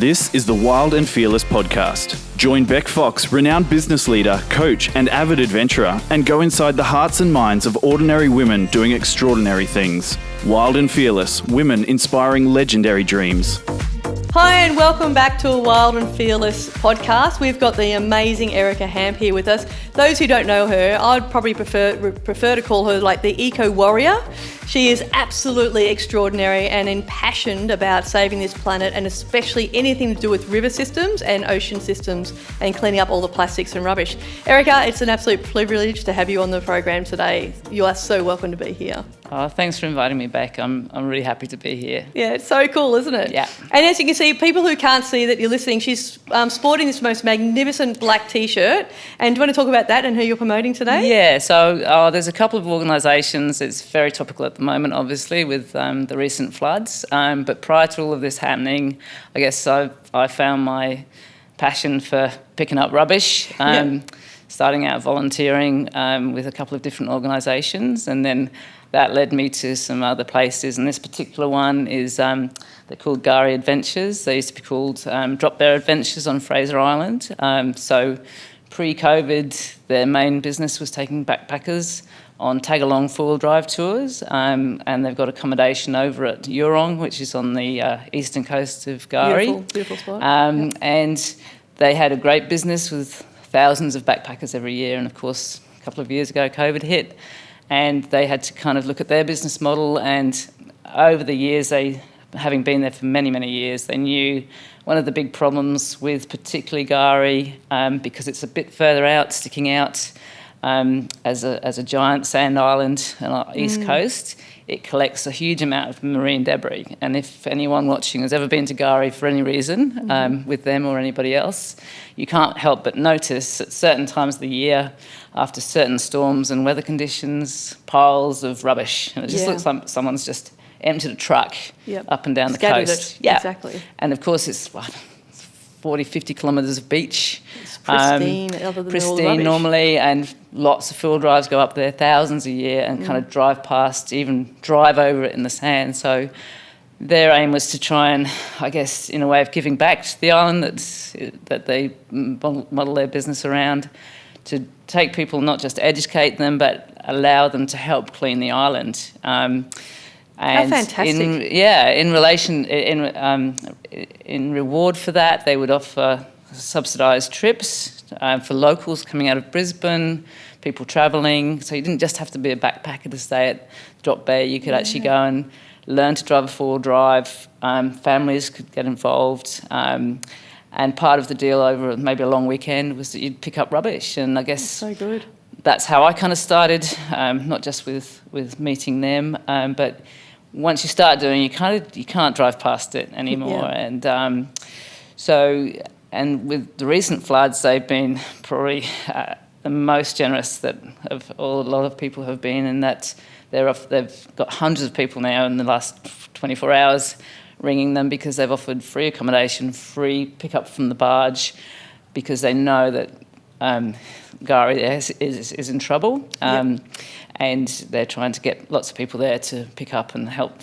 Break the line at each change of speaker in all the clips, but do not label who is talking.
This is the Wild and Fearless podcast. Join Bec Fox, renowned business leader, coach, and avid adventurer, and go inside the hearts and minds of ordinary women doing extraordinary things. Wild and Fearless, women inspiring legendary dreams.
Hi and welcome back to a Wild and Fearless podcast. We've got the amazing Erica Hamp here with us. Those who don't know her, I'd probably prefer to call her like the eco warrior. She is absolutely extraordinary and impassioned about saving this planet, and especially anything to do with river systems and ocean systems and cleaning up all the plastics and rubbish. Erica, it's an absolute privilege to have you on the program today. You are so welcome to be here.
Oh, thanks for inviting me back. I'm really happy to be here.
Yeah, it's so cool, isn't it?
Yeah.
And as you can see, people who can't see that you're listening, she's sporting this most magnificent black T-shirt. And do you want to talk about that and who you're promoting today?
Yeah, so there's a couple of organisations. It's very topical at the moment, obviously, with the recent floods. But prior to all of this happening, I guess I found my passion for picking up rubbish. Starting out volunteering with a couple of different organisations, and then that led me to some other places. And this particular one is they're called Gari Adventures. They used to be called Drop Bear Adventures on Fraser Island. So pre-COVID, their main business was taking backpackers on tag-along four-wheel drive tours, and they've got accommodation over at Eurong, which is on the eastern coast of Gari.
Beautiful spot.
And they had a great business with thousands of backpackers every year, and of course a couple of years ago COVID hit and they had to kind of look at their business model. And over the years, they, having been there for many years, they knew one of the big problems with particularly Gari, because it's a bit further out, sticking out as a giant sand island on our east coast, it collects a huge amount of marine debris. And if anyone watching has ever been to Gari for any reason, with them or anybody else, you can't help but notice at certain times of the year, after certain storms and weather conditions, piles of rubbish. And it just looks like someone's just emptied a truck up and down
Scattered
the coast.
It. Yeah, exactly.
And of course it's 40, 50 kilometres of beach.
It's pristine, other than all the rubbish.
Normally, and lots of fill drives go up there, thousands a year, and kind of drive past, even drive over it in the sand. So their aim was to try and, I guess, in a way of giving back to the island that they model their business around, to take people, not just educate them, but allow them to help clean the island. And
how fantastic!
In reward for that, they would offer subsidised trips for locals coming out of Brisbane, people travelling. So you didn't just have to be a backpacker to stay at Drop Bear. You could actually go and learn to drive a four-wheel drive. Families could get involved. And part of the deal over maybe a long weekend was that you'd pick up rubbish. And I guess
so good.
That's how I kind of started, not just with meeting them, but once you start doing it, you can't drive past it anymore. And and with the recent floods, they've been probably the most generous that a lot of people have been, in that they've got hundreds of people now in the last 24 hours ringing them because they've offered free accommodation, free pickup from the barge, because they know that Gari is in trouble, and they're trying to get lots of people there to pick up and help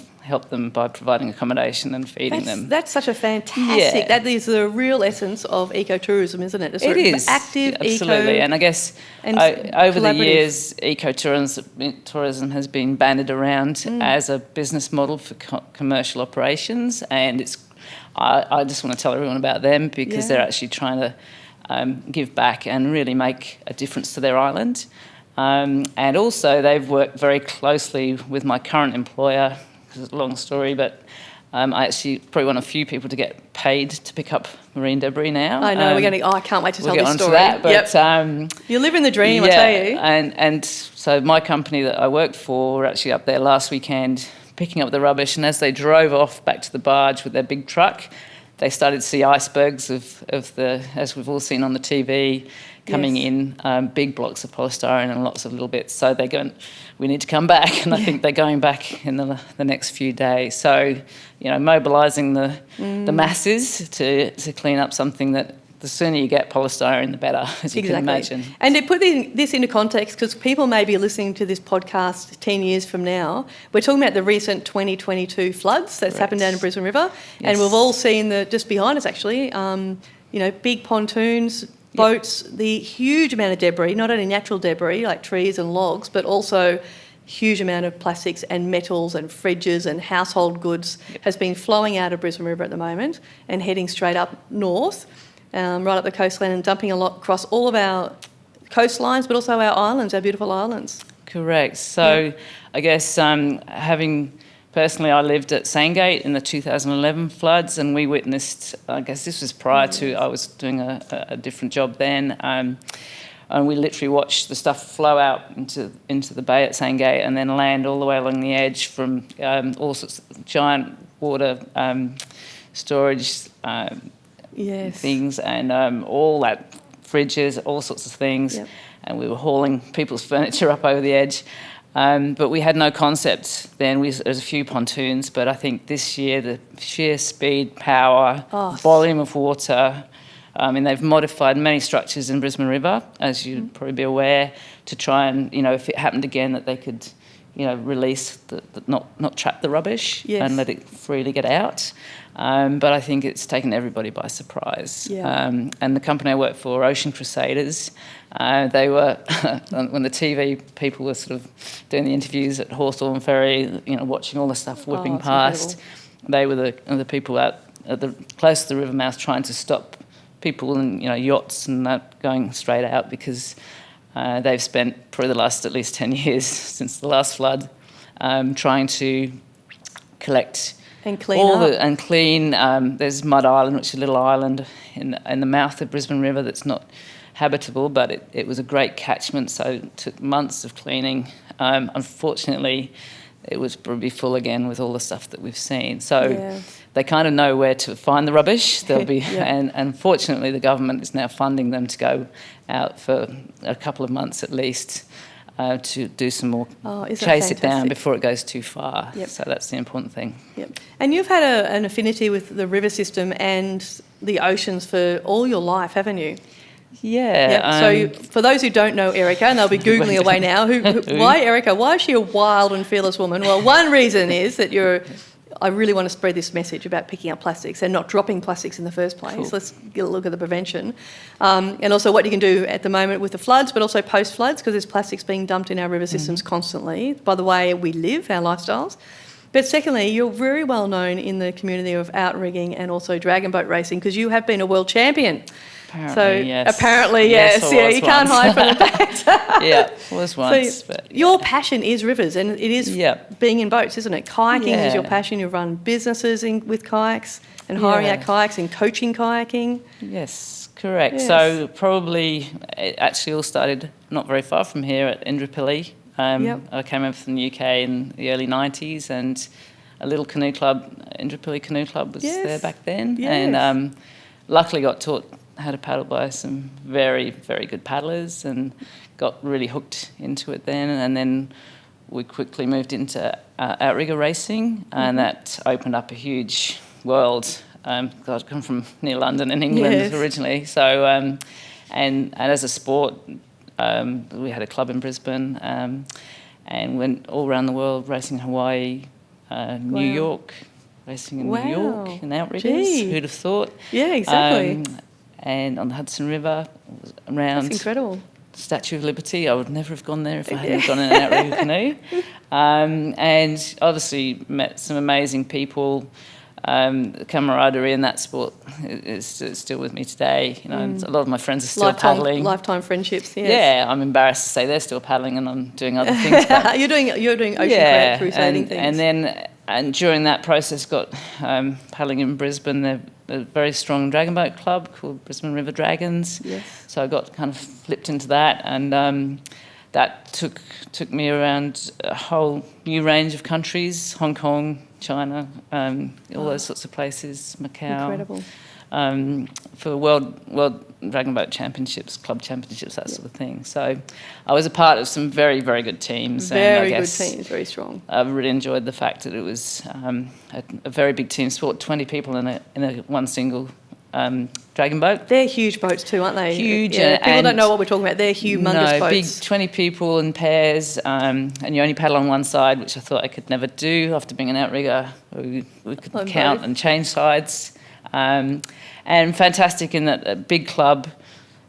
them by providing accommodation and feeding them.
That's such a fantastic. That is the real essence of ecotourism, isn't it?
It is
active,
absolutely. And I guess over the years, ecotourism has been banded around as a business model for commercial operations, and I just want to tell everyone about them because they're actually trying to give back and really make a difference to their island. And also they've worked very closely with my current employer. It's a long story, but I actually probably one of a few people to get paid to pick up marine debris now.
I know, I can't wait to tell this story.
That, but,
you're living the dream, I tell you.
And so my company that I worked for were actually up there last weekend picking up the rubbish, and as they drove off back to the barge with their big truck, they started to see icebergs of the, as we've all seen on the TV, coming in, big blocks of polystyrene and lots of little bits. So they're going, we need to come back, and I think they're going back in the next few days. So, mobilising the masses to clean up something that the sooner you get polystyrene, the better, as you can imagine.
And to put this into context, because people may be listening to this podcast 10 years from now, we're talking about the recent 2022 floods that's happened down in Brisbane River, and we've all seen just behind us actually, big pontoons, boats, the huge amount of debris, not only natural debris like trees and logs, but also huge amount of plastics and metals and fridges and household goods has been flowing out of Brisbane River at the moment and heading straight up north, right up the coastline, and dumping a lot across all of our coastlines, but also our islands, our beautiful islands.
Correct. So I guess personally, I lived at Sandgate in the 2011 floods, and we witnessed, I guess this was prior to, I was doing a different job then, and we literally watched the stuff flow out into the bay at Sandgate and then land all the way along the edge from all sorts of giant water storage things, and all that, fridges, all sorts of things. Yep. And we were hauling people's furniture up over the edge. But we had no concept then. There was a few pontoons, but I think this year the sheer speed, power, volume of water, they've modified many structures in Brisbane River, as you'd probably be aware, to try and, if it happened again, that they could, release, not trap the rubbish and let it freely get out. But I think it's taken everybody by surprise. Yeah. And the company I work for, Ocean Crusaders, they were, when the TV people were sort of doing the interviews at Hawthorn Ferry, watching all the stuff whipping past, incredible. They were the people out close to the river mouth trying to stop people in yachts and that going straight out, because they've spent probably the last at least 10 years since the last flood trying to collect
and clean
there's Mud Island, which is a little island in the mouth of Brisbane River that's not habitable, but it was a great catchment, so it took months of cleaning. Unfortunately, it was probably full again with all the stuff that we've seen. So they kind of know where to find the rubbish. They'll be, and unfortunately, the government is now funding them to go out for a couple of months at least to do some more, chase it down before it goes too far. Yep. So that's the important thing.
Yep. And you've had an affinity with the river system and the oceans for all your life, haven't you?
Yeah.
So for those who don't know Erica, and they'll be Googling away now, why Erica? Why is she a wild and fearless woman? Well, one reason is that I really want to spread this message about picking up plastics and not dropping plastics in the first place. Cool. Let's get a look at the prevention. And also what you can do at the moment with the floods, but also post-floods, because there's plastics being dumped in our river systems constantly by the way we live, our lifestyles. But secondly, you're very well known in the community of outrigging and also dragon boat racing, because you have been a world champion. Apparently, yes. Yeah, you can't hide from the fact.
Yeah, was once.
So your passion is rivers, and it is being in boats, isn't it? Kayaking is your passion. You run businesses with kayaks and hiring out kayaks and coaching kayaking.
Yes, correct.
Yes.
So probably it actually all started not very far from here at Indooroopilly. I came over from the UK in the early 90s, and a little canoe club, Indooroopilly Canoe Club, was there back then. Yes. And luckily got taught how to paddle by some very, very good paddlers, and got really hooked into it then. And then we quickly moved into outrigger racing, and that opened up a huge world. I come from near London in England originally. So, and as a sport, we had a club in Brisbane, and went all around the world racing in Hawaii, New York, racing in New York in outriggers.
Gee.
Who'd have thought?
Yeah, exactly.
And on the Hudson River, around
That's incredible.
Statue of Liberty. I would never have gone there if I hadn't gone in an outrigger canoe. And obviously met some amazing people. The camaraderie in that sport is still with me today. And a lot of my friends are still paddling. Lifetime
friendships. Yes.
Yeah, I'm embarrassed to say they're still paddling, and I'm doing other things. But
you're doing ocean crusading things.
And during that process, got paddling in Brisbane. They're a very strong dragon boat club called Brisbane River Dragons.
Yes.
So I got kind of flipped into that, and that took me around a whole new range of countries: Hong Kong, China, all those sorts of places, Macau.
Incredible.
For World Dragon Boat Championships, club championships, that sort of thing. So I was a part of some very, very good teams.
Very good teams, very strong.
I really enjoyed the fact that it was a very big team sport, 20 people in one single dragon boat.
They're huge boats too, aren't they?
Huge.
Yeah, people don't know what we're talking about. They're humongous boats.
Big 20 people in pairs, and you only paddle on one side, which I thought I could never do after being an outrigger. We could count and change sides. And fantastic in that a big club,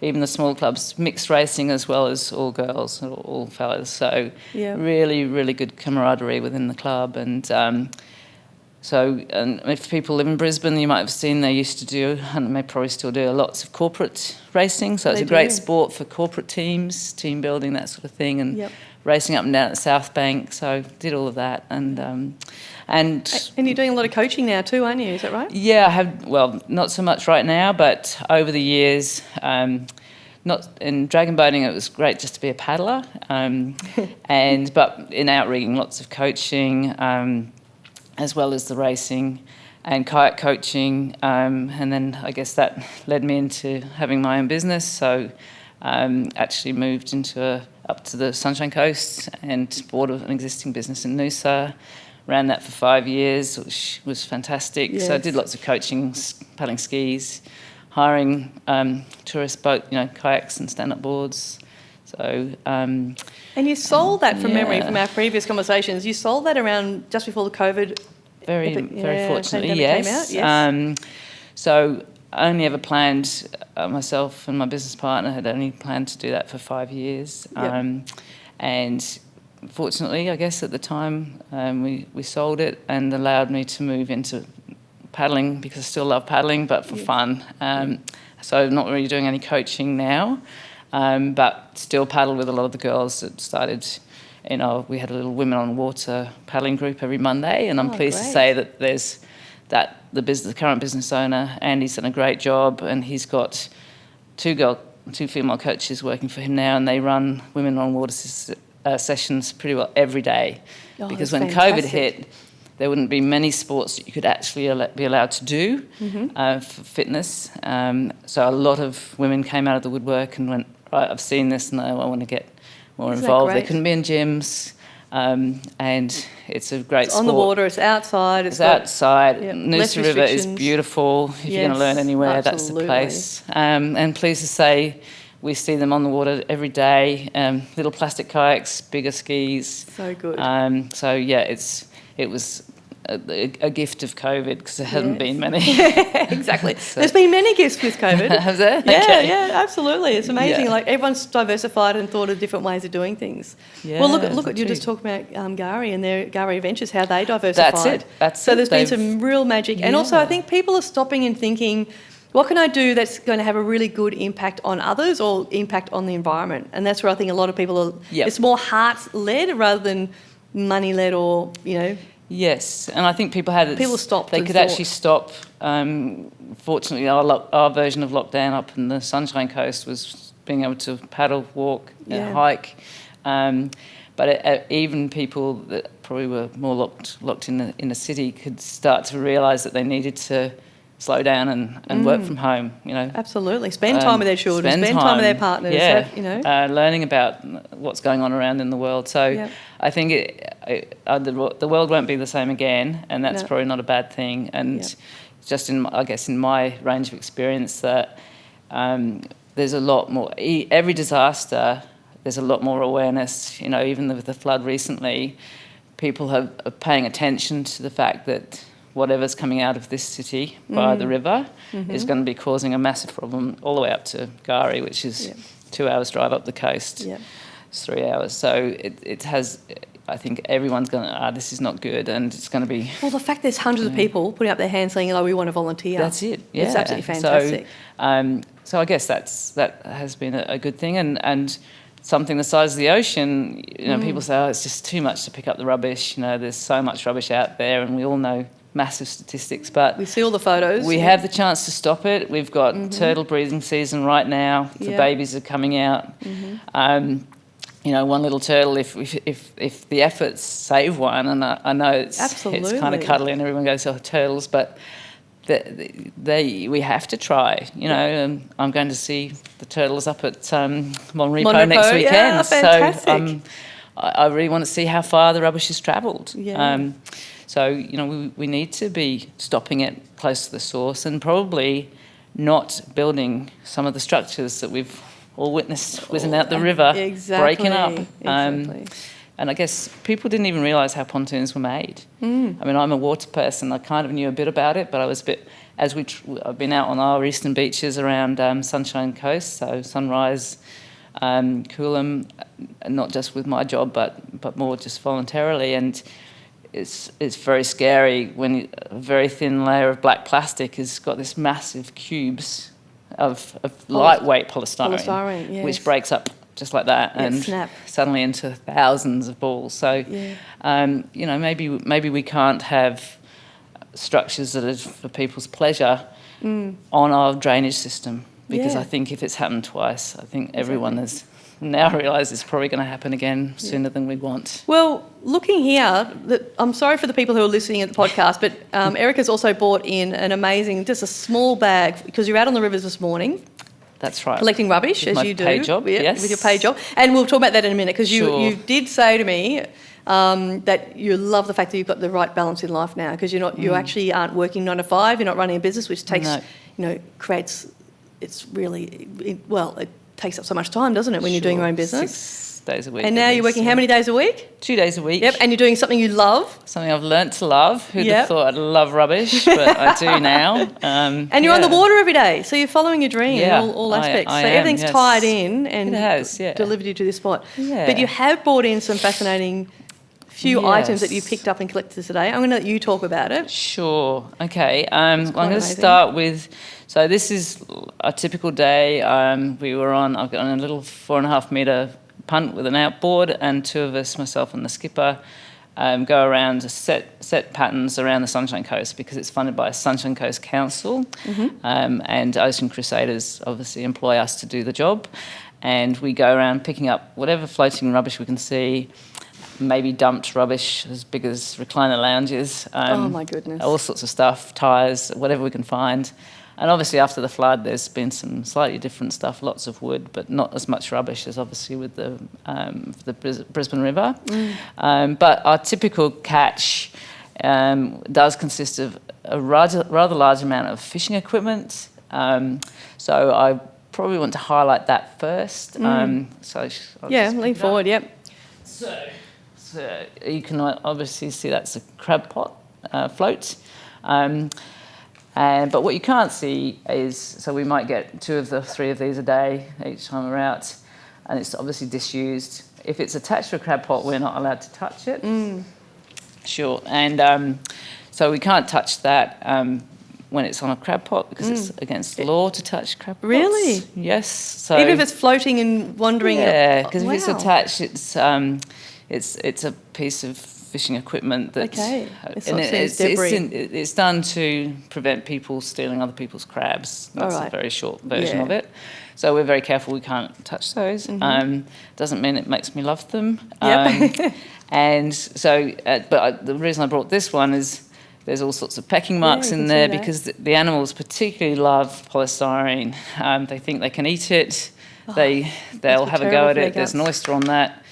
even the small clubs, mixed racing as well as all girls, all fellas. So really, really good camaraderie within the club. And and if people live in Brisbane, you might have seen they used to do, and they probably still do, lots of corporate racing. So it's a great sport for corporate teams, team building, that sort of thing, and racing up and down at the South Bank. So did all of that. And you're doing a lot of coaching now too, aren't you? Is that right? Yeah, I have. Well, not so much right now, but over the years, not in dragon boating, it was great just to be a paddler, but in outrigging, lots of coaching, as well as the racing and kayak coaching, and then I guess that led me into having my own business. So actually moved up to the Sunshine Coast and bought an existing business in Noosa. Ran that for 5 years, which was fantastic. Yes. So I did lots of coaching, paddling skis, hiring tourist boat, kayaks and stand-up boards. So. And
you sold that from memory from our previous conversations. You sold that around just before the COVID.
Very fortunately, yes.
Came out, yes.
So I only ever planned, myself and my business partner had only planned to do that for 5 years, and. Fortunately, I guess at the time we sold it and allowed me to move into paddling because I still love paddling, but for fun. So I'm not really doing any coaching now, but still paddle with a lot of the girls that started. We had a little women on water paddling group every Monday, and I'm pleased to say that the current business owner, Andy's done a great job, and he's got two female coaches working for him now, and they run women on water sessions pretty well every day, because when COVID hit, there wouldn't be many sports that you could actually be allowed to do for fitness. So a lot of women came out of the woodwork and went, right, I've seen this and I want to get more involved. They couldn't be in gyms, and it's a great sport.
On the water, it's outside.
It's outside. Noosa River is beautiful. If you're going to learn anywhere, that's the place. And pleased to say, we see them on the water every day, little plastic kayaks, bigger skis.
So good.
It was a gift of COVID because there hadn't been many.
Exactly. There's been many gifts with COVID.
Has there?
Yeah, absolutely. It's amazing. Yeah. Like everyone's diversified and thought of different ways of doing things. Yeah, well, look at you just talking about Gary and their Gary Adventures, how they diversified.
That's
it. There's been some real magic. And also I think people are stopping and thinking, what can I do that's going to have a really good impact on others or impact on the environment? And that's where I think a lot of people are, it's more heart-led rather than money-led or,
Yes, and I think people
stopped.
They could actually stop. Fortunately, our version of lockdown up in the Sunshine Coast was being able to paddle, walk, hike. But even people that probably were more locked in the city could start to realise that they needed to slow down and work from home,
Absolutely. Spend time with their children, spend time with their partners,
learning about what's going on around in the world. So I think the world won't be the same again, and that's probably not a bad thing. And just in my range of experience that there's a lot more, every disaster, there's a lot more awareness, even with the flood recently, people are paying attention to the fact that whatever's coming out of this city via the river is going to be causing a massive problem all the way up to Gari, which is 2 hours drive up the coast. It's 3 hours. So it has, I think everyone's going to, this is not good, and it's going to be...
Well, the fact there's hundreds of people putting up their hands saying, we want to volunteer.
That's it,
It's absolutely fantastic.
So I guess that has been a good thing, and something the size of the ocean, people say, it's just too much to pick up the rubbish. There's so much rubbish out there, and we all know massive statistics, but
we see all the photos.
We have the chance to stop it. We've got turtle breeding season right now. The babies are coming out. One little turtle. If the efforts save one, and I know it's kind of cuddly, and everyone goes, turtles, but we have to try. I'm going to see the turtles up at Monrepo next weekend.
Yeah, fantastic.
So I really want to see how far the rubbish has travelled. So, we need to be stopping it close to the source and probably not building some of the structures that we've all witnessed whizzing out the river, breaking up. And I guess people didn't even realise how pontoons were made. I mean, I'm a water person. I kind of knew a bit about it, but I was a bit... I've been out on our eastern beaches around Sunshine Coast, so Sunrise, Coolum, not just with my job, but more just voluntarily. And it's very scary when a very thin layer of black plastic has got this massive cubes of lightweight polystyrene, which breaks up just like that, and suddenly into thousands of balls. So, maybe we can't have structures that are for people's pleasure on our drainage system, because I think if it's happened twice, I think everyone has now realised it's probably going to happen again sooner than we want.
Well, looking here, I'm sorry for the people who are listening at the podcast, but Erica's also brought in an amazing, just a small bag, because you're out on the rivers this morning.
That's right.
Collecting rubbish,
with
as you do.
Paid job, yes.
With your paid job. And we'll talk about that in a minute, because you did say to me that you love the fact that you've got the right balance in life now, because you actually aren't working 9 to 5, you're not running a business, which takes, creates, it's really, it takes up so much time, doesn't it, when you're doing your own business?
6 days a week.
And now you're working how many days a week?
2 days a week.
Yep, and you're doing something you love.
Something I've learnt to love. Who'd have thought I'd love rubbish, but I do now.
And you're on the water every day, so you're following your dream in all aspects.
I
so
am,
everything's tied in and
it has,
delivered you to this spot.
Yeah.
But you have brought in some fascinating few items that you picked up and collected today. I'm going to let you talk about it.
Sure. Okay. I'm going to start with... So this is a typical day. I've got on a little 4.5 metre punt with an outboard, and 2 of us, myself and the skipper, go around set patterns around the Sunshine Coast, because it's funded by Sunshine Coast Council, and Ocean Crusaders obviously employ us to do the job. And we go around picking up whatever floating rubbish we can see, maybe dumped rubbish as big as recliner lounges.
Oh my goodness.
All sorts of stuff, tyres, whatever we can find. And obviously after the flood there's been some slightly different stuff, lots of wood, but not as much rubbish as obviously with the Brisbane River. But our typical catch does consist of a rather large amount of fishing equipment. So I probably want to highlight that first. Lean forward, So you can obviously see that's a crab pot float. But what you can't see is, so we might get 2 of the 3 of these a day each time we're out, and it's obviously disused. If it's attached to a crab pot, we're not allowed to touch it. Sure. And so we can't touch that when it's on a crab pot, because it's against the law to touch crab pots.
Really?
Yes. So
even if it's floating and wandering?
Yeah, because if it's attached, it's a piece of fishing equipment that it's done to prevent people stealing other people's crabs. That's a very short version of it. So we're very careful we can't touch those. Doesn't mean it makes me love them. And so, but the reason I brought this one is there's all sorts of pecking marks in there, because the animals particularly love polystyrene. They think they can eat it. They'll have a go at it. There's an oyster on that.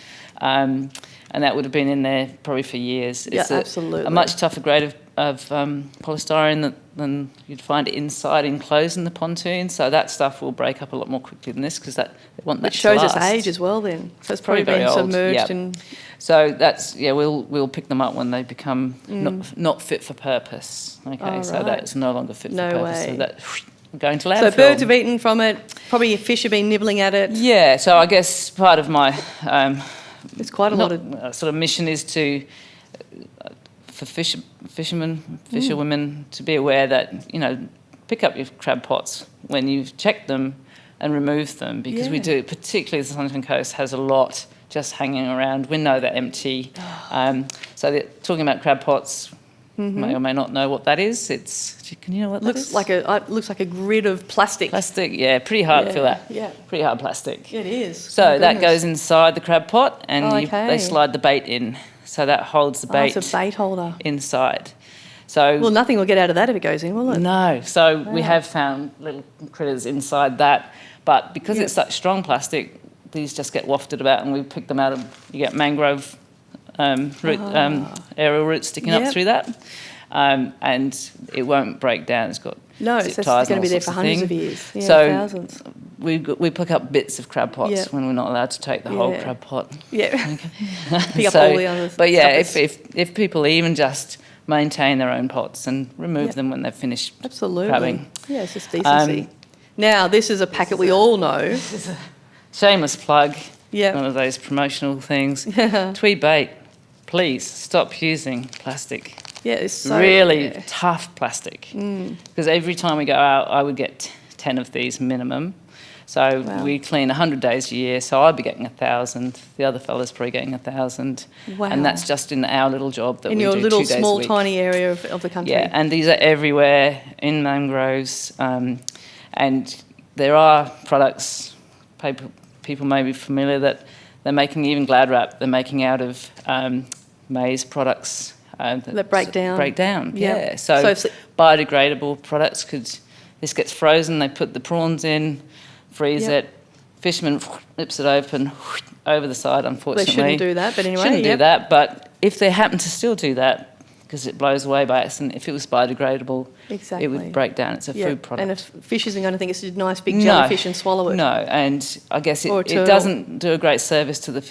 And that would have been in there probably for years. It's a much tougher grade of polystyrene than you'd find inside enclosed in the pontoon. So that stuff will break up a lot more quickly than this, because they want that to last.
It shows its age as well then. So it's probably been submerged.
So that's, we'll pick them up when they become not fit for purpose. Okay, so that's no longer fit for purpose. So that going to landfill.
So birds have eaten from it, probably fish have been nibbling at it.
Yeah, so I guess part of my...
it's quite a lot of...
sort of mission is for fisherwomen to be aware that, pick up your crab pots when you've checked them and remove them, because we do, particularly the Sunshine Coast has a lot just hanging around. We know they're empty. So they're talking about crab pots, may or may not know what that is. Can you know what that is?
Looks like a grid of plastic.
Plastic, pretty hard to feel that. Yeah. Pretty hard plastic.
It is.
So that goes inside the crab pot, and they slide the bait in. So that holds the bait.
It's a bait holder.
Inside. So,
well, nothing will get out of that if it goes in, will it?
No. So we have found little critters inside that, but because it's such strong plastic, these just get wafted about, and we pick them out, and you get mangrove aerial roots sticking up through that. and it won't break down. It's got
No,
zip
it's
ties
going
and
to be there
all
for
sorts of
hundreds
thing.
of years. Yeah,
So
thousands.
we pick up bits of crab pots
Yep.
when we're not allowed to take the whole
Yeah.
crab pot.
Yeah.
Okay.
Pick up all the other
But yeah,
stuff
if people even just maintain their own pots and remove them when they've finished
Absolutely.
crabbing.
Yeah, it's just decency. Now, this is a packet we all know.
Shameless plug.
Yeah.
One of those promotional things. Tweed bait, please stop using plastic.
Yeah, it's so...
Really
yeah.
tough plastic. Because every time we go out, I would get 10 of these minimum. So
Wow.
we clean 100 days a year, so I'd be getting 1,000. The other fella's probably getting 1,000.
Wow.
And that's just in our little job that
In
we
your
do
little
2 days a
small
week.
tiny area of the country.
Yeah, and these are everywhere in mangroves. And there are products, people may be familiar, that they're making even Glad Wrap, they're making out of maize products.
That break down.
Break down,
Yep.
yeah. So biodegradable products this gets frozen, they put the prawns in, freeze
Yep.
it, fisherman flips it open, over the side, unfortunately.
They shouldn't do that, but anyway.
Shouldn't do that, but if they happen to still do that, because it blows away by accident, if it was biodegradable,
Exactly.
it would break down. It's a
Yeah.
food product.
And if fish isn't going to think it's a nice big jellyfish and swallow it.
No, and I guess
Or a
it
turtle.
doesn't do a great service to the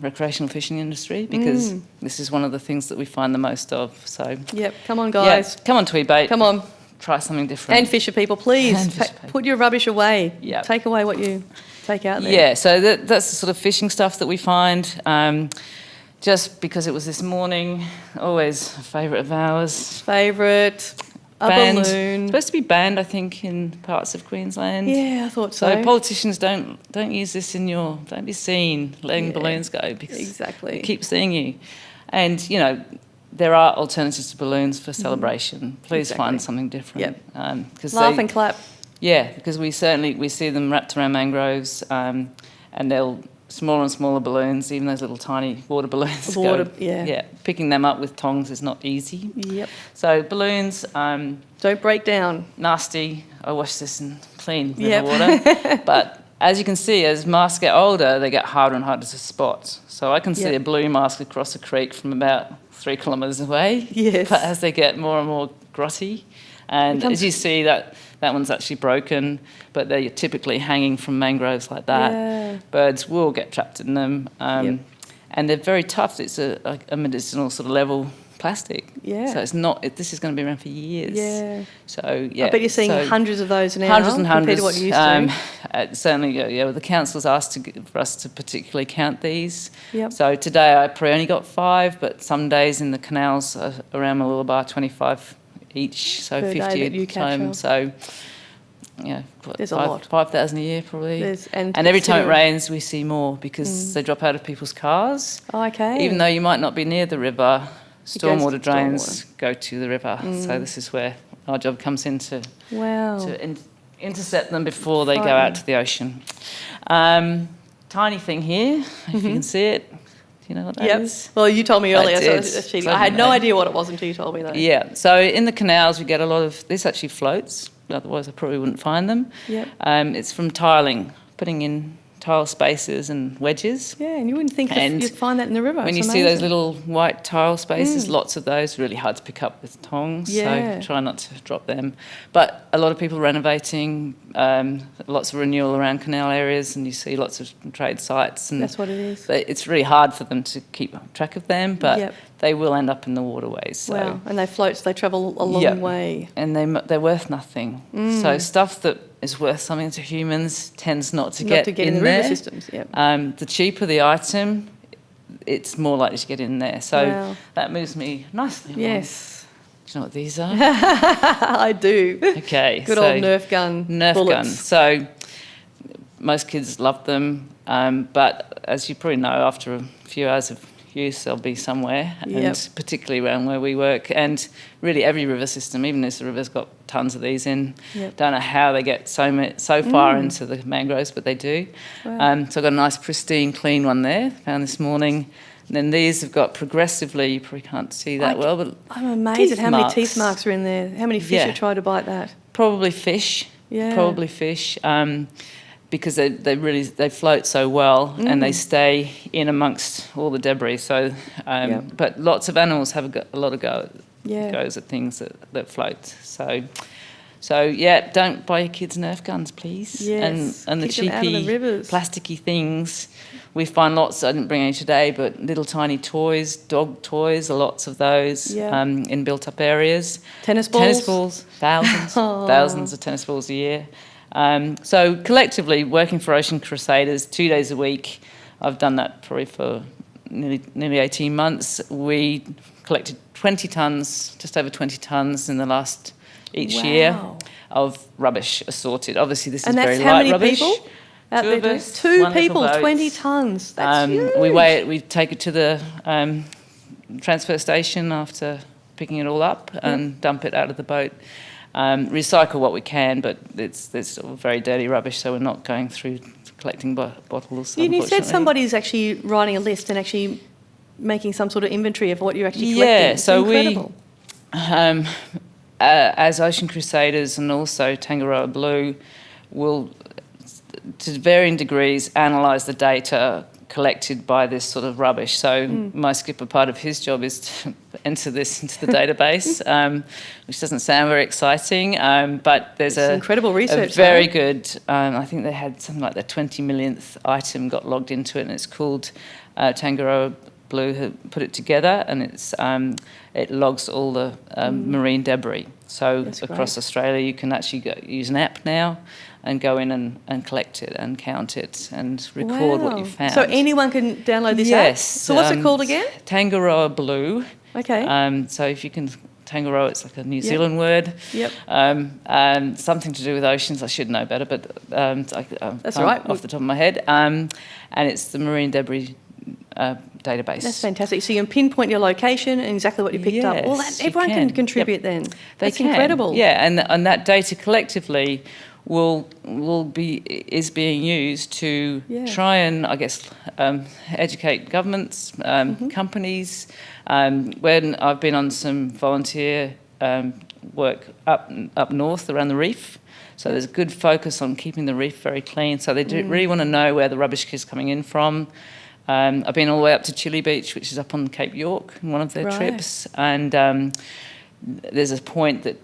recreational fishing industry, because this is one of the things that we find the most of. So,
Yep, come on, guys.
yeah, come on, Tweed Bait.
Come on.
Try something different.
And fisher people, please,
And fisher people.
put your rubbish away.
Yep.
Take away what you take out there.
Yeah, so that's the sort of fishing stuff that we find. Just because it was this morning, always a favourite of ours.
Favourite, a
Banned.
balloon.
Supposed to be banned, I think, in parts of Queensland.
Yeah, I thought so.
So politicians don't use this don't be seen letting
Yeah.
balloons go, because
Exactly.
they keep seeing you. And, there are alternatives to balloons for celebration. Please
Exactly.
find something different.
Yep.
'Cause
Laugh and clap.
Yeah, because we see them wrapped around mangroves, and they'll smaller and smaller balloons, even those little tiny water balloons.
Yeah.
Picking them up with tongs is not easy.
Yep.
So balloons,
Don't break down.
nasty. I wash this in clean
Yep.
river water. But as you can see, as masks get older, they get harder and harder to spot. So I can see
Yep.
a blue mask across a creek from about 3 kilometres away.
Yes.
But as they get more and more grotty, and
Becomes-
as you see, that one's actually broken, but they're typically hanging from mangroves like that.
Yeah.
Birds will get trapped in them,
Yep.
and they're very tough. It's a medicinal sort of level plastic.
Yeah.
So it's not. This is going to be around for years.
Yeah.
So yeah.
I bet you're seeing
so
hundreds of those now.
hundreds and
compared
hundreds.
to what you used to.
Certainly, the council's asked for us to particularly count these.
Yep.
So today I probably only got 5, but some days in the canals around Mooloolaba, 25 each, so
Per day
50
that you
a time.
capture.
So,
There's a lot.
5,000 a year probably.
And
every time it
considering-
rains, we see more, because they drop out of people's cars.
Oh, okay.
Even though you might not be near the river,
It goes
stormwater
to
drains go to the river. So this is where our job comes in to
Wow.
intercept them before they go
Frightening.
out to the ocean. Tiny thing here, if you can see it. Do you know what that is?
Yep. Well, you told me earlier, so
did.
that's cheating.
So
I had no
no.
idea what it was until you told me that.
Yeah, so in the canals we get a lot of, this actually floats, otherwise I probably wouldn't find them.
Yep.
It's from tiling, putting in tile spaces and wedges.
Yeah, and you wouldn't think that
And
you'd find that in the river.
When
It's
you see those
amazing.
little white tile spaces, lots of those, really hard to pick up with tongs,
Yeah.
so try not to drop them. But a lot of people renovating, lots of renewal around canal areas, and you see lots of trade sites. And
That's what it is.
it's really hard for them to keep track of them, but
Yep.
they will end up in the waterways. So.
Wow, and they float, so they travel a long
Yep.
way.
And they're worth nothing. So stuff that is worth something to humans tends not to
Not to get in the
there.
river systems, yep.
The cheaper the item, it's more likely to get in there. So
Wow.
that moves me nicely.
Yes.
Do you know what these are?
I do.
Okay.
Good
so
old Nerf gun
Nerf
bullets.
gun. So most kids love them, but as you probably know, after a few hours of use, they'll be somewhere,
Yep.
and particularly around where we work. And really every river system, even if the river's got tons of these in,
Yep.
don't know how they get so far into the mangroves, but they do.
Wow.
So I've got a nice pristine, clean one there, found this morning. And then these have got progressively, you probably can't see that well, but
I'm amazed
teeth
at how many
marks.
teeth marks are in there. How many fish
Yeah.
have tried to bite that?
Probably fish.
Yeah.
Probably fish. Because they float so well and they stay in amongst all the debris. So,
Yep.
but lots of animals have a lot of go goes at things that float. So yeah, don't buy your kids Nerf guns, please.
Yes.
And the
Keep them out of the
cheapy,
rivers.
plasticky things. We find lots, I didn't bring any today, but little tiny toys, dog toys, lots of those in built-up areas.
Tennis balls?
Thousands of tennis balls a year. So collectively, working for Ocean Crusaders 2 days a week, I've done that probably for nearly 18 months. We collected 20 tonnes, just over 20 tonnes in the last each year of rubbish assorted. Obviously, this is very light rubbish.
And that's how many people out there doing? Two people, 20 tonnes. That's huge.
We weigh it. We take it to the transfer station after picking it all up and dump it out of the boat. Recycle what we can, but it's all very dirty rubbish, so we're not going through collecting bottles.
You said somebody's actually writing a list and actually making some sort of inventory of what you're actually collecting.
Yeah, so
incredible.
As Ocean Crusaders and also Tangaroa Blue, will, to varying degrees, analyse the data collected by this sort of rubbish. So my skipper, part of his job is to enter this into the database, which doesn't sound very exciting, but there's
incredible research.
A very good, I think they had something like the 20 millionth item got logged into it, and it's called Tangaroa Blue who put it together, and it logs all the marine debris. So across Australia, you can actually use an app now and go in and collect it and count it and record what you found.
So anyone can download this app?
Yes.
So what's it called again?
Tangaroa Blue.
Okay.
So if you can, Tangaroa, it's like a New Zealand word.
Yep.
Something to do with oceans. I should know better, but
that's all right.
Off the top of my head. And it's the marine debris database.
That's fantastic. So you can pinpoint your location and exactly what you picked up. Well, everyone can contribute then. That's incredible.
Yeah, and that data collectively is being used to try and, I guess, educate governments, companies. When I've been on some volunteer work up north around the reef, so there's a good focus on keeping the reef very clean. So they do really want to know where the rubbish is coming in from. I've been all the way up to Chile Beach, which is up on Cape York, in one of their trips, and there's a point that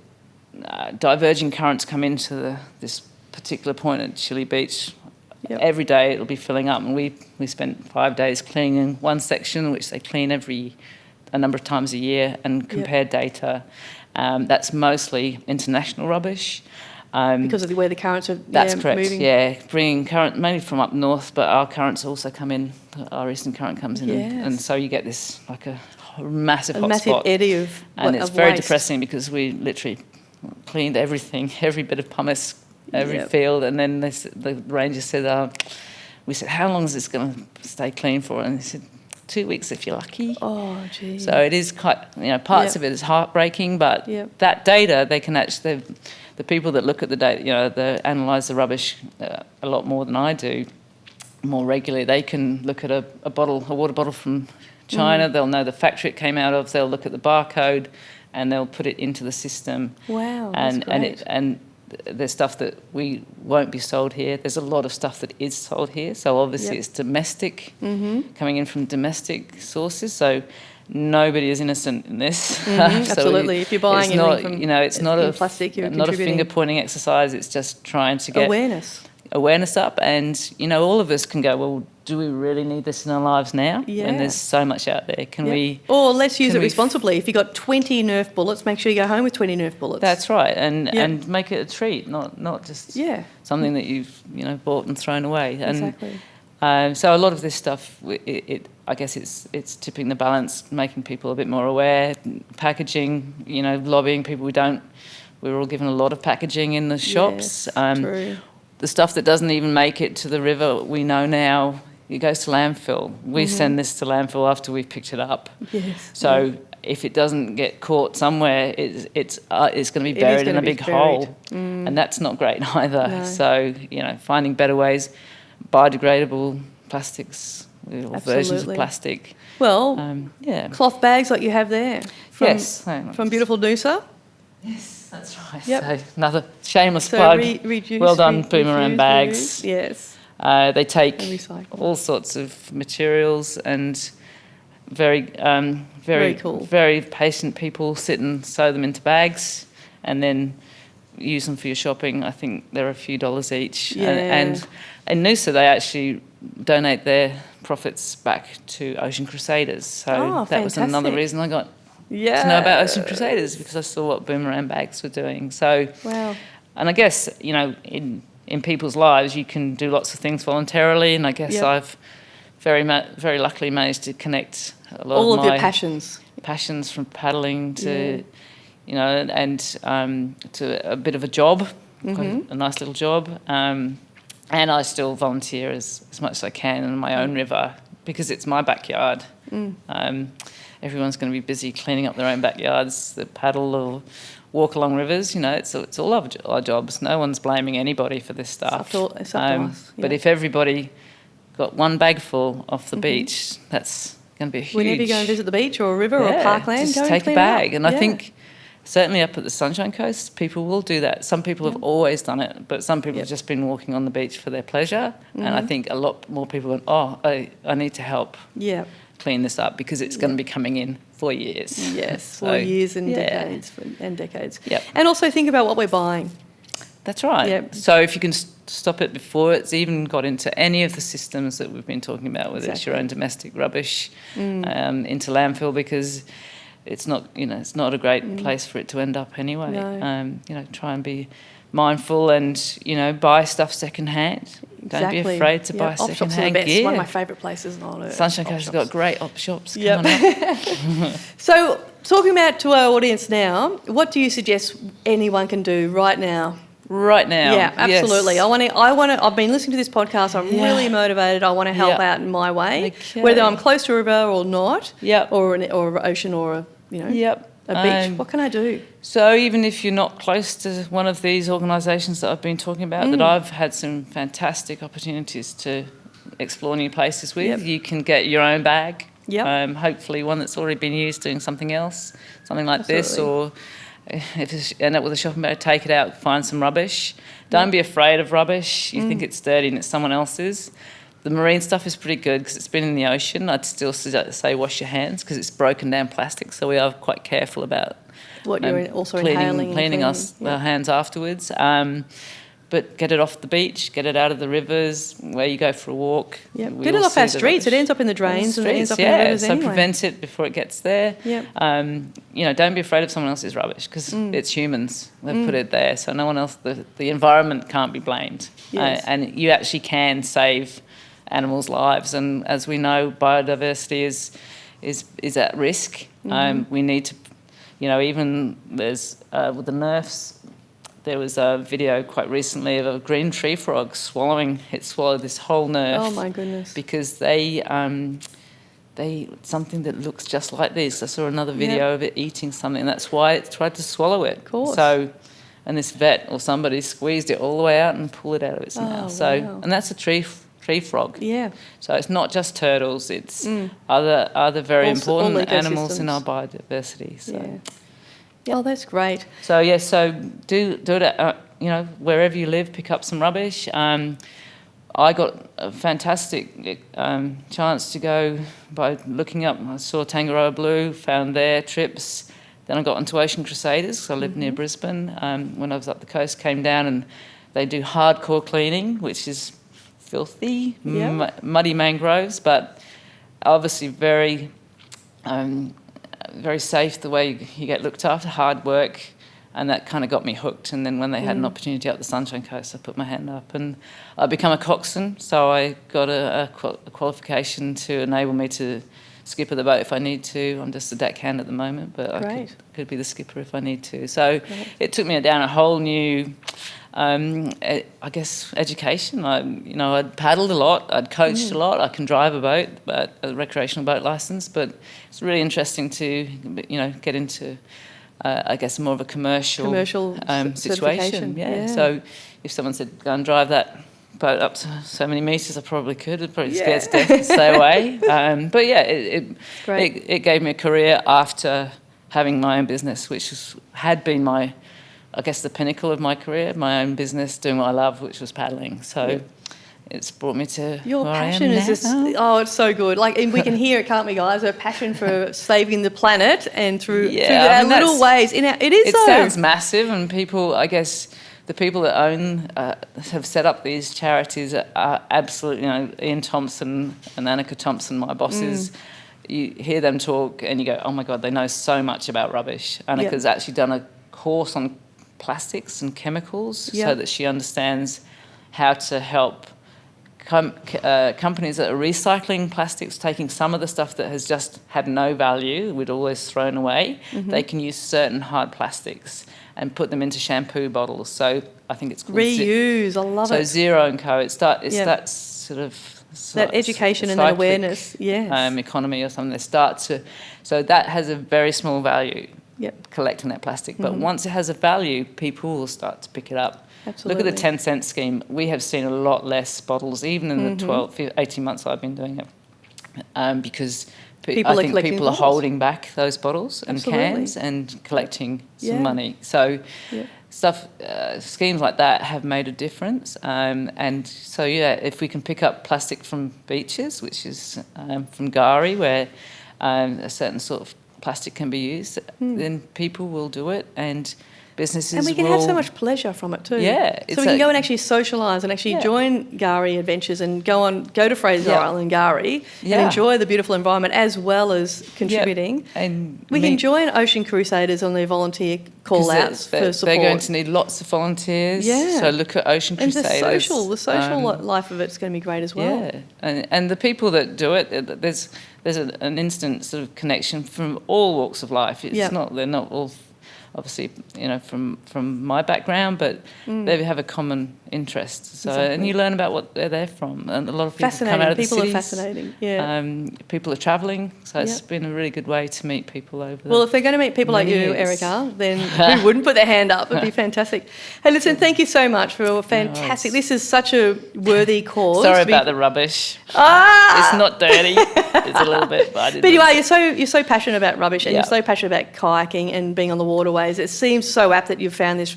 diverging currents come into this particular point at Chile Beach. Every day it'll be filling up, and we spent 5 days cleaning one section, which they clean a number of times a year, and compare data. That's mostly international rubbish.
Because of where the currents are
That's correct,
moving.
bringing current mainly from up north, but our currents also come in, our eastern current comes in, and so you get this like a massive hot
massive
spot.
eddy of
and it's very
waste.
depressing because we literally cleaned everything, every bit of pumice, every field, and then the ranger said, we said, how long is this going to stay clean for? And they said, 2 weeks if you're lucky.
Oh, gee.
So it is quite, parts of it is heartbreaking, but that data, they can actually, the people that look at the data, they analyse the rubbish a lot more than I do, more regularly. They can look at a water bottle from China, they'll know the factory it came out of, they'll look at the barcode, and they'll put it into the system.
Wow, that's great.
And there's stuff that we won't be sold here. There's a lot of stuff that is sold here. So obviously it's domestic, coming in from domestic sources. So nobody is innocent in this.
Absolutely. If you're buying anything from
it's not a
plastic, you're
not a
contributing.
finger pointing exercise. It's just trying to get
awareness
up. And all of us can go, well, do we really need this in our lives now? And there's so much out there. Can we?
Or let's use it responsibly. If you've got 20 Nerf bullets, make sure you go home with 20 Nerf bullets.
That's right, and make it a treat, not just something that you've bought and thrown away.
Exactly.
So a lot of this stuff, I guess it's tipping the balance, making people a bit more aware. Packaging, lobbying people. We're all given a lot of packaging in the shops.
Yes, true.
The stuff that doesn't even make it to the river, we know now. It goes to landfill. We send this to landfill after we've picked it up.
Yes.
So if it doesn't get caught somewhere, it's going to be buried in a big hole, and that's not great either.
No.
So finding better ways, biodegradable plastics or versions of plastic.
Well, cloth bags like you have there. From beautiful Noosa.
Yes, that's right.
Yep.
So another shameless plug.
Reduce,
well done, Boomerang Bags.
Yes.
They take all sorts of materials, and
Very cool.
very patient people sit and sew them into bags and then use them for your shopping. I think they're a few dollars each.
Yeah.
And in Noosa, they actually donate their profits back to Ocean Crusaders. So that was another reason I got to know about Ocean Crusaders, because I saw what boomerang bags were doing. So,
wow.
And I guess, you know, in people's lives, you can do lots of things voluntarily, and I guess I've very luckily managed to connect a lot
all
of
of
my
your passions
from paddling to, you know, and to a bit of a job, quite a nice little job, and I still volunteer as much as I can in my own river, because it's my backyard. Everyone's going to be busy cleaning up their own backyards that paddle or walk along rivers. You know, it's all our jobs. No one's blaming anybody for this stuff.
It's up to us.
But if everybody got one bag full off the beach, that's going to be huge.
Whenever you go and visit the beach or a river or a parkland,
just
go
take
and clean
a bag.
it up.
And I think certainly up at the Sunshine Coast, people will do that. Some people have always done it, but some people have just been walking on the beach for their pleasure. And I think a lot more people went, I need to help clean this up, because it's going to be coming in for years.
Yes, for years and decades.
Yep.
And also think about what we're buying.
That's right.
Yep.
So if you can stop it before it's even got into any of the systems that we've been talking about, whether it's your own domestic rubbish, into landfill, because it's not, you know, it's not a great place for it to end up anyway.
No.
You know, try and be mindful and, you know, buy stuff secondhand. Don't be afraid to buy secondhand gear.
It's one of my favourite places on earth.
Sunshine Coast has got great op shops.
Yep. So, talking about to our audience now, what do you suggest anyone can do right now?
Right now.
Yeah, absolutely.
Yes.
I want to. I've been listening to this podcast. I'm really motivated. I want to help out in my way, whether I'm close to a river or not, or an ocean or a beach. What can I do?
So even if you're not close to one of these organisations that I've been talking about, that I've had some fantastic opportunities to explore new places with, you can get your own bag. Hopefully one that's already been used doing something else, something like this, or if you end up with a shopping bag, take it out, find some rubbish. Don't be afraid of rubbish. You think it's dirty and it's someone else's. The marine stuff is pretty good because it's been in the ocean. I'd still say wash your hands, because it's broken down plastic, so we are quite careful about
what you're also inhaling,
cleaning our hands afterwards. But get it off the beach, get it out of the rivers, where you go for a walk.
Get it off our streets. It ends up in the drains and it ends up in the rivers anyway.
So prevent it before it gets there. You know, don't be afraid of someone else's rubbish, because it's humans. They've put it there, so no one else, the environment can't be blamed. And you actually can save animals' lives. And as we know, biodiversity is at risk. We need to, you know, even there's with the Nerfs, there was a video quite recently of a green tree frog swallowed this whole Nerf.
Oh my goodness!
Because they something that looks just like this. I saw another video of it eating something. That's why it tried to swallow it.
Of course.
So, and this vet or somebody squeezed it all the way out and pulled it out of its mouth. So, and that's a tree frog.
Yeah.
So it's not just turtles. It's other very important animals in our biodiversity. So.
Oh, that's great.
So so do it at, you know, wherever you live. Pick up some rubbish. I got a fantastic chance to go by looking up. I saw Tangaroa Blue, found their trips. Then I got onto Ocean Crusaders, because I live near Brisbane. When I was up the coast, came down and they do hardcore cleaning, which is filthy, muddy mangroves, but obviously very safe, the way you get looked after, hard work, and that kind of got me hooked. And then when they had an opportunity up the Sunshine Coast, I put my hand up and I become a coxswain, so I got a qualification to enable me to skipper the boat if I need to. I'm just a deckhand at the moment, but I could be the skipper if I need to. So it took me down a whole new I guess education. I'd paddled a lot, I'd coached a lot. I can drive a boat, but a recreational boat license. But it's really interesting to get into I guess more of a commercial situation. Yeah. So if someone said go and drive that boat up to so many metres, I probably could. I'd probably scared to death to stay away. But yeah, it gave me a career after having my own business, which had been the pinnacle of my career, my own business, doing what I love, which was paddling. So it's brought me to
your
where
passion
I am
is just,
now.
it's so good. Like, and we can hear it, can't we, guys? Her passion for saving the planet and through
I mean,
little ways. It
sounds massive, and people, I guess, the people that have set up these charities are absolutely, Ian Thompson and Annika Thompson, my bosses. You hear them talk and you go, oh my God, they know so much about rubbish. Annika's actually done a course on plastics and chemicals so that she understands how to help companies that are recycling plastics, taking some of the stuff that has just had no value, we'd always thrown away, they can use certain hard plastics and put them into shampoo bottles. So I think it's called
reuse. I love it.
So Zero & Co. It starts sort of
that education and that awareness,
economy or something. They start to, so that has a very small value. Collecting that plastic, but once it has a value, people will start to pick it up.
Absolutely.
Look at the 10-cent scheme. We have seen a lot less bottles, even in the 12, 18 months I've been doing it, because I think people are holding back those bottles and cans and collecting some money. So schemes like that have made a difference. And so, if we can pick up plastic from beaches, which is from Gari, where a certain sort of plastic can be used, then people will do it, and businesses will...
And we can have so much pleasure from it too.
Yeah.
So we can go and actually socialise and actually join Gari Adventures and go to Fraser Island, Gari, and enjoy the beautiful environment as well as contributing.
And
we can join Ocean Crusaders on their volunteer call-outs for support.
They're going to need lots of volunteers. Yeah. So look at Ocean Crusaders.
And the social life of it's going to be great as well.
Yeah. And the people that do it, there's an instant sort of connection from all walks of life. They're not all obviously, from my background, but they have a common interest. So, and you learn about what they're from. And a lot of people come out of the cities.
People are fascinating,
people are travelling, so it's been a really good way to meet people over there.
Well, if they're going to meet people like you, Erica, then who wouldn't put their hand up? It'd be fantastic. Hey, listen, thank you so much for fantastic. This is such a worthy cause.
Sorry about the rubbish. It's not dirty. It's a little bit, but I didn't.
But you're so passionate about rubbish, and you're so passionate about kayaking and being on the waterways. It seems so apt that you've found this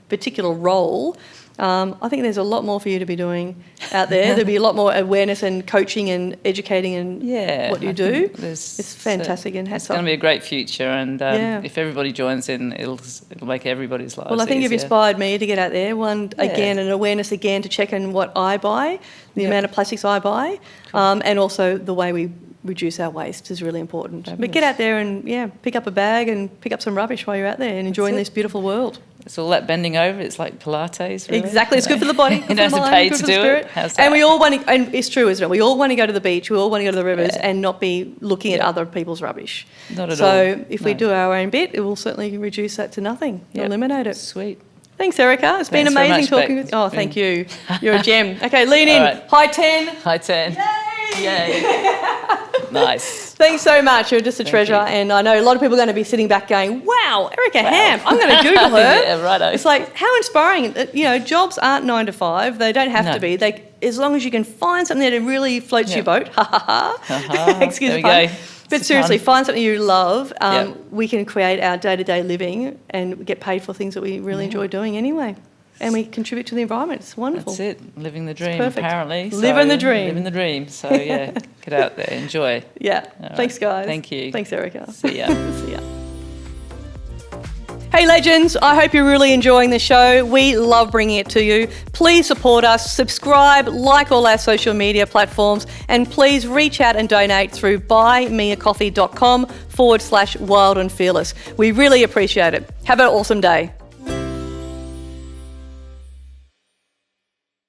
particular role. I think there's a lot more for you to be doing out there. There'll be a lot more awareness and coaching and educating and what you do. It's fantastic and hats off.
It's going to be a great future, and if everybody joins in, it'll make everybody's lives
Well, I think
easier.
you've inspired me to get out there. An awareness again to check in what I buy, the amount of plastics I buy, and also the way we reduce our waste is really important. Fabulous. But get out there and pick up a bag and pick up some rubbish while you're out there and enjoying this beautiful world.
It's all that bending over. It's like Pilates, really.
Exactly. It's good for the body.
You don't have to pay to do it. How's that?
And we all want to, and it's true, isn't it? We all want to go to the beach. We all want to go to the rivers and not be looking at other people's rubbish.
Not at all.
So if we do our own bit, it will certainly reduce that to nothing. Eliminate it.
Sweet.
Thanks, Erica. It's been amazing talking with you. Oh, thank you. You're a gem. Okay, lean in. Right. High 10.
High 10. Yay. Nice.
Thanks so much. You're just a treasure. And I know a lot of people are going to be sitting back going, wow, Erica Hamp. I'm going to Google her.
Yeah, righto.
It's like, how inspiring. Jobs aren't 9 to 5. They don't have to be. As long as you can find something that really floats your boat. Ha, ha, ha. Excuse me. Go. But seriously, find something you love. We can create our day-to-day living and get paid for things that we really enjoy doing anyway. And we contribute to the environment. It's wonderful.
That's it. Living the dream, apparently.
Living the dream.
Living the dream. So, get out there. Enjoy.
Yeah. All Thanks, guys.
Thank you.
Thanks, Erica.
See ya.
See ya. Hey, legends. I hope you're really enjoying the show. We love bringing it to you. Please support us. Subscribe, like all our social media platforms, and please reach out and donate through buymeacoffee.com/wild and fearless. We really appreciate it. Have an awesome day.